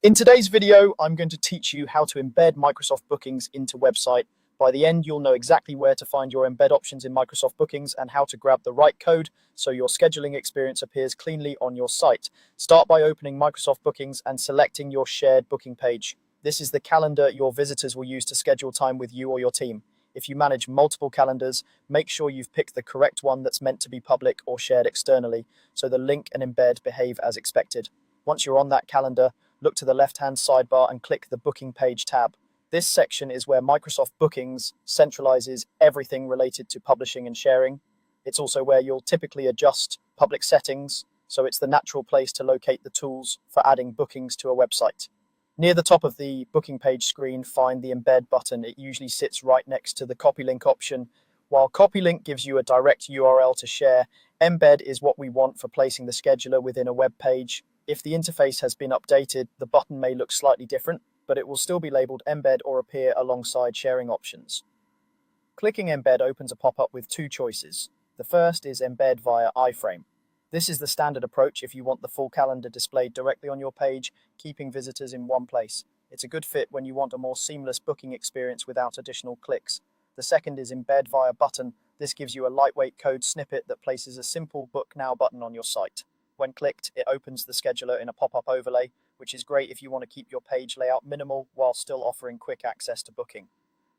In today's video, I'm going to teach you how to embed Microsoft Bookings into website. By the end, you'll know exactly where to find your embed options in Microsoft Bookings and how to grab the right code so your scheduling experience appears cleanly on your site. Start by opening Microsoft Bookings and selecting your shared booking page. This is the calendar your visitors will use to schedule time with you or your team. If you manage multiple calendars, make sure you've picked the correct one that's meant to be public or shared externally, so the link and embed behave as expected. Once you're on that calendar, look to the left-hand sidebar and click the Booking Page tab. This section is where Microsoft Bookings centralizes everything related to publishing and sharing. It's also where you'll typically adjust public settings, so it's the natural place to locate the tools for adding bookings to a website. Near the top of the booking page screen, find the Embed button. It usually sits right next to the Copy Link option. While Copy Link gives you a direct URL to share, Embed is what we want for placing the scheduler within a web page. If the interface has been updated, the button may look slightly different, but it will still be labeled Embed or appear alongside sharing options. Clicking Embed opens a pop-up with two choices. The first is Embed via iframe. This is the standard approach if you want the full calendar displayed directly on your page, keeping visitors in one place. It's a good fit when you want a more seamless booking experience without additional clicks. The second is Embed via button. This gives you a lightweight code snippet that places a simple Book Now button on your site. When clicked, it opens the scheduler in a pop-up overlay, which is great if you want to keep your page layout minimal while still offering quick access to booking.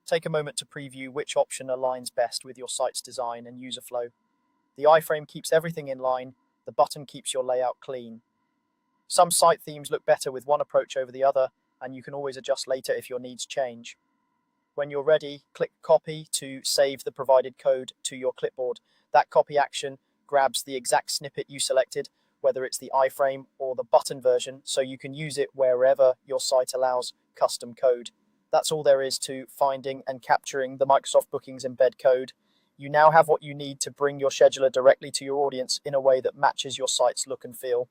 Take a moment to preview which option aligns best with your site's design and user flow. The iframe keeps everything in line, the button keeps your layout clean. Some site themes look better with one approach over the other, and you can always adjust later if your needs change. When you're ready, click Copy to save the provided code to your clipboard. That copy action grabs the exact snippet you selected, whether it's the iframe or the button version, so you can use it wherever your site allows custom code. That's all there is to finding and capturing the Microsoft Bookings embed code. You now have what you need to bring your scheduler directly to your audience in a way that matches your site's look and feel.